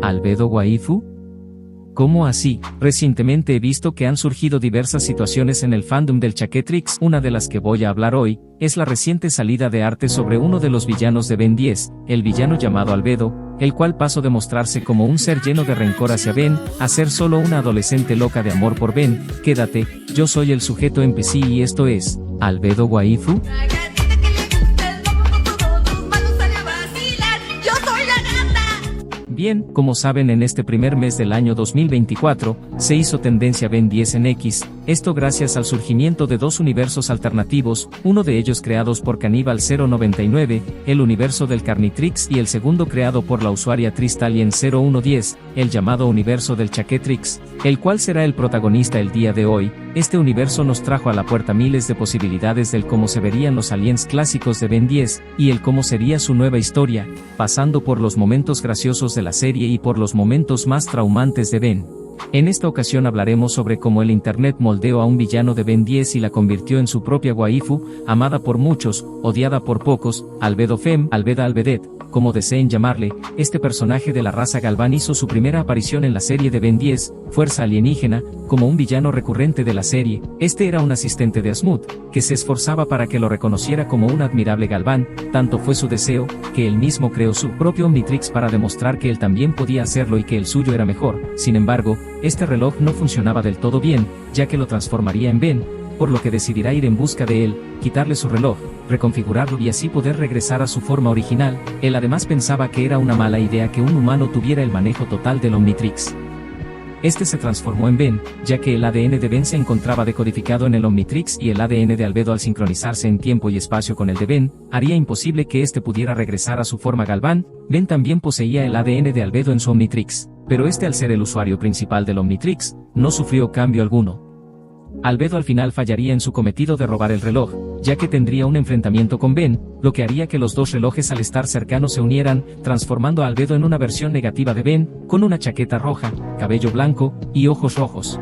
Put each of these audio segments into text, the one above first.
¿Albedo waifu? ¿Cómo así? Recientemente he visto que han surgido diversas situaciones en el fandom del Chaquetrix. Una de las que voy a hablar hoy, es la reciente salida de arte sobre uno de los villanos de Ben 10, el villano llamado Albedo, el cual pasó de mostrarse como un ser lleno de rencor hacia Ben, a ser solo una adolescente loca de amor por Ben. Quédate, yo soy el sujeto NPC y esto es, ¿Albedo waifu? Bien, como saben, en este primer mes del año 2024, se hizo tendencia Ben 10 en X, esto gracias al surgimiento de dos universos alternativos, uno de ellos creados por Caníbal 099, el universo del Carnitrix, y el segundo creado por la usuaria Tristalien 0110, el llamado universo del Chaquetrix, el cual será el protagonista el día de hoy. Este universo nos trajo a la puerta miles de posibilidades del cómo se verían los aliens clásicos de Ben 10, y el cómo sería su nueva historia, pasando por los momentos graciosos de la serie y por los momentos más traumantes de Ben. En esta ocasión hablaremos sobre cómo el internet moldeó a un villano de Ben 10 y la convirtió en su propia waifu, amada por muchos, odiada por pocos, Albedo Fem, Albeda Albedet, como deseen llamarle. Este personaje de la raza Galván hizo su primera aparición en la serie de Ben 10, Fuerza Alienígena, como un villano recurrente de la serie. Este era un asistente de Asmut, que se esforzaba para que lo reconociera como un admirable Galván, tanto fue su deseo, que él mismo creó su propio Omnitrix para demostrar que él también podía hacerlo y que el suyo era mejor. Sin embargo, este reloj no funcionaba del todo bien, ya que lo transformaría en Ben, por lo que decidirá ir en busca de él, quitarle su reloj, reconfigurarlo y así poder regresar a su forma original. Él además pensaba que era una mala idea que un humano tuviera el manejo total del Omnitrix. Este se transformó en Ben, ya que el ADN de Ben se encontraba decodificado en el Omnitrix y el ADN de Albedo, al sincronizarse en tiempo y espacio con el de Ben, haría imposible que éste pudiera regresar a su forma Galván. Ben también poseía el ADN de Albedo en su Omnitrix, pero este, al ser el usuario principal del Omnitrix, no sufrió cambio alguno. Albedo al final fallaría en su cometido de robar el reloj, ya que tendría un enfrentamiento con Ben, lo que haría que los dos relojes al estar cercanos se unieran, transformando a Albedo en una versión negativa de Ben, con una chaqueta roja, cabello blanco, y ojos rojos.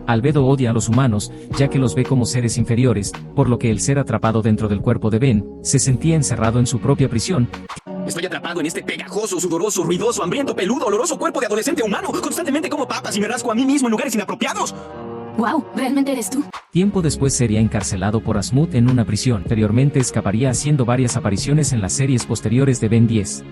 Albedo odia a los humanos, ya que los ve como seres inferiores, por lo que el ser atrapado dentro del cuerpo de Ben, se sentía encerrado en su propia prisión. Estoy atrapado en este pegajoso, sudoroso, ruidoso, hambriento, peludo, oloroso cuerpo de adolescente humano. Constantemente como papas y me rasco a mí mismo en lugares inapropiados. Wow, ¿realmente eres tú? Tiempo después sería encarcelado por Asmut en una prisión. Anteriormente escaparía haciendo varias apariciones en las series posteriores de Ben 10.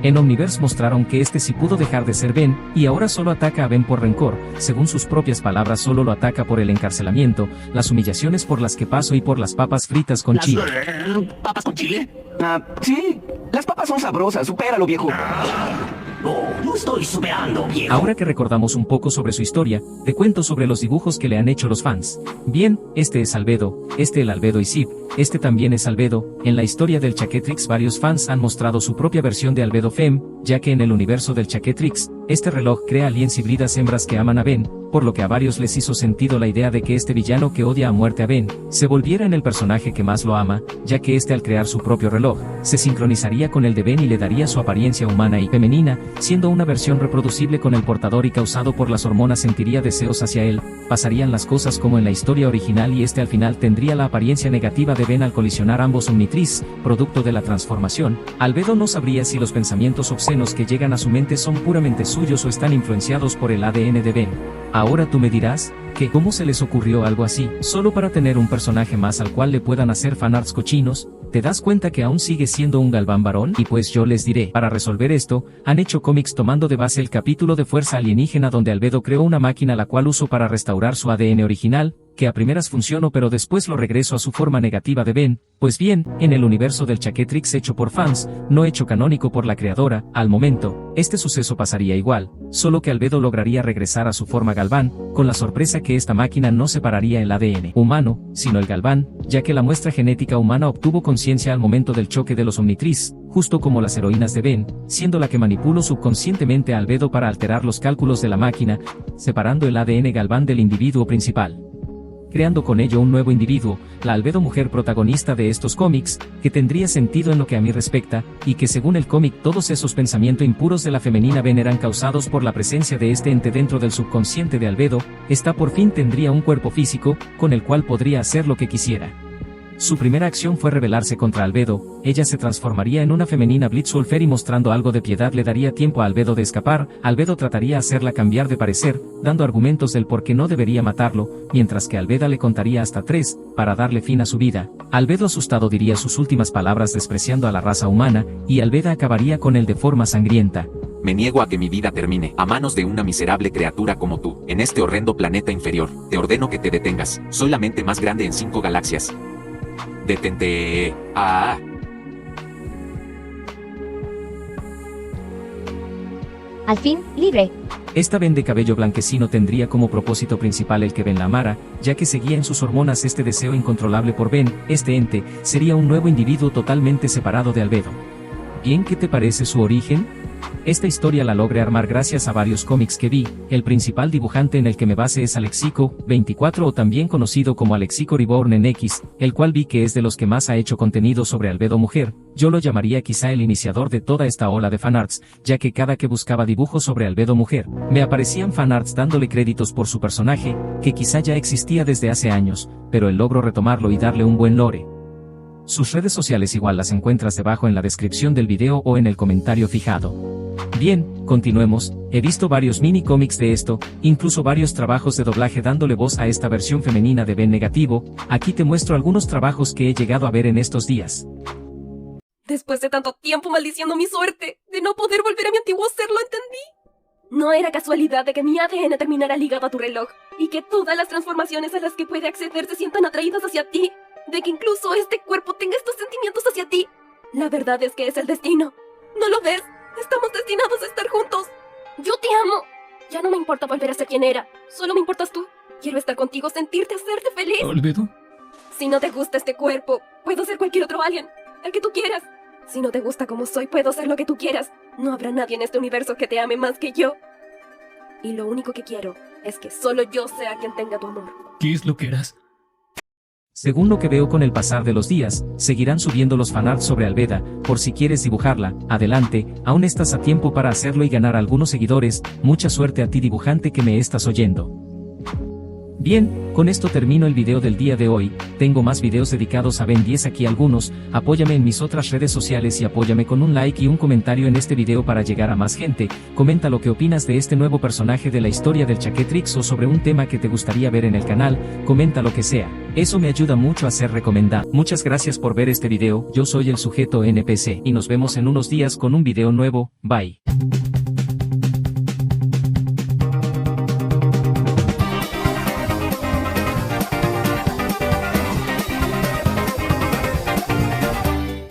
En Omniverse mostraron que este sí pudo dejar de ser Ben, y ahora solo ataca a Ben por rencor. Según sus propias palabras, solo lo ataca por el encarcelamiento, las humillaciones por las que pasó y por las papas fritas con chile. ¿Papas con chile? Sí. Las papas son sabrosas, supéralo, viejo. No estoy superando, viejo. Ahora que recordamos un poco sobre su historia, te cuento sobre los dibujos que le han hecho los fans. Bien, este es Albedo, este el Albedo y Zip, este también es Albedo. En la historia del Chaquetrix varios fans han mostrado su propia versión de Albedo Fem, ya que en el universo del Chaquetrix, este reloj crea aliens híbridas hembras que aman a Ben, por lo que a varios les hizo sentido la idea de que este villano que odia a muerte a Ben, se volviera en el personaje que más lo ama, ya que este, al crear su propio reloj, se sincronizaría con el de Ben y le daría su apariencia humana y femenina, siendo una versión reproducible con el portador y causado por las hormonas sentiría deseos hacia él. Pasarían las cosas como en la historia original y este al final tendría la apariencia negativa de Ben al colisionar ambos Omnitrix, producto de la transformación. Albedo no sabría si los pensamientos obscenos que llegan a su mente son puramente suyos o están influenciados por el ADN de Ben. Ahora tú me dirás, que ¿cómo se les ocurrió algo así? Solo para tener un personaje más al cual le puedan hacer fanarts cochinos. ¿Te das cuenta que aún sigue siendo un Galván varón? Y pues yo les diré, para resolver esto, han hecho cómics tomando de base el capítulo de Fuerza Alienígena donde Albedo creó una máquina la cual usó para restaurar su ADN original, que a primeras funcionó pero después lo regresó a su forma negativa de Ben. Pues bien, en el universo del Chaquetrix hecho por fans, no hecho canónico por la creadora, al momento, este suceso pasaría igual, solo que Albedo lograría regresar a su forma Galván, con la sorpresa que esta máquina no separaría el ADN humano, sino el Galván, ya que la muestra genética humana obtuvo conciencia al momento del choque de los Omnitrix, justo como las heroínas de Ben, siendo la que manipuló subconscientemente a Albedo para alterar los cálculos de la máquina, separando el ADN Galván del individuo principal, creando con ello un nuevo individuo, la Albedo mujer protagonista de estos cómics, que tendría sentido en lo que a mí respecta, y que según el cómic todos esos pensamientos impuros de la femenina Ben eran causados por la presencia de este ente dentro del subconsciente de Albedo. Esta por fin tendría un cuerpo físico, con el cual podría hacer lo que quisiera. Su primera acción fue rebelarse contra Albedo. Ella se transformaría en una femenina Blitzwolfer y mostrando algo de piedad le daría tiempo a Albedo de escapar. Albedo trataría hacerla cambiar de parecer, dando argumentos del por qué no debería matarlo, mientras que Albeda le contaría hasta 3, para darle fin a su vida. Albedo asustado diría sus últimas palabras despreciando a la raza humana, y Albeda acabaría con él de forma sangrienta. Me niego a que mi vida termine a manos de una miserable criatura como tú, en este horrendo planeta inferior. Te ordeno que te detengas. Soy la mente más grande en 5 galaxias. Detente. Al fin, libre. Esta ven de cabello blanquecino tendría como propósito principal el que Ben la amara, ya que seguía en sus hormonas este deseo incontrolable por Ben. Este ente sería un nuevo individuo totalmente separado de Albedo. ¿Bien qué te parece su origen? Esta historia la logré armar gracias a varios cómics que vi. El principal dibujante en el que me base es Alexico 24 o también conocido como Alexico Reborn en X, el cual vi que es de los que más ha hecho contenido sobre Albedo mujer. Yo lo llamaría quizá el iniciador de toda esta ola de fanarts, ya que cada que buscaba dibujos sobre Albedo mujer, me aparecían fanarts dándole créditos por su personaje, que quizá ya existía desde hace años, pero él logró retomarlo y darle un buen lore. Sus redes sociales igual las encuentras debajo en la descripción del video o en el comentario fijado. Bien, continuemos. He visto varios mini cómics de esto, incluso varios trabajos de doblaje dándole voz a esta versión femenina de Ben negativo. Aquí te muestro algunos trabajos que he llegado a ver en estos días. Después de tanto tiempo maldiciendo mi suerte, de no poder volver a mi antiguo ser, lo entendí. No era casualidad de que mi ADN terminara ligado a tu reloj, y que todas las transformaciones a las que puede acceder se sientan atraídas hacia ti, de que incluso este cuerpo tenga estos sentimientos hacia ti. La verdad es que es el destino. ¿No lo ves? Estamos destinados a estar juntos. Yo te amo. Ya no me importa volver a ser quien era. Solo me importas tú. Quiero estar contigo, sentirte, hacerte feliz. ¿Albedo? Si no te gusta este cuerpo, puedo ser cualquier otro alien, el que tú quieras. Si no te gusta como soy, puedo ser lo que tú quieras. No habrá nadie en este universo que te ame más que yo. Y lo único que quiero es que solo yo sea quien tenga tu amor. ¿Qué es lo que eras? Según lo que veo con el pasar de los días, seguirán subiendo los fanarts sobre Albeda. Por si quieres dibujarla, adelante, aún estás a tiempo para hacerlo y ganar algunos seguidores. Mucha suerte a ti dibujante que me estás oyendo. Bien, con esto termino el video del día de hoy. Tengo más videos dedicados a Ben 10 aquí algunos. Apóyame en mis otras redes sociales y apóyame con un like y un comentario en este video para llegar a más gente. Comenta lo que opinas de este nuevo personaje de la historia del Chaquetrix o sobre un tema que te gustaría ver en el canal. Comenta lo que sea. Eso me ayuda mucho a ser recomendado. Muchas gracias por ver este video. Yo soy el sujeto NPC y nos vemos en unos días con un video nuevo. Bye.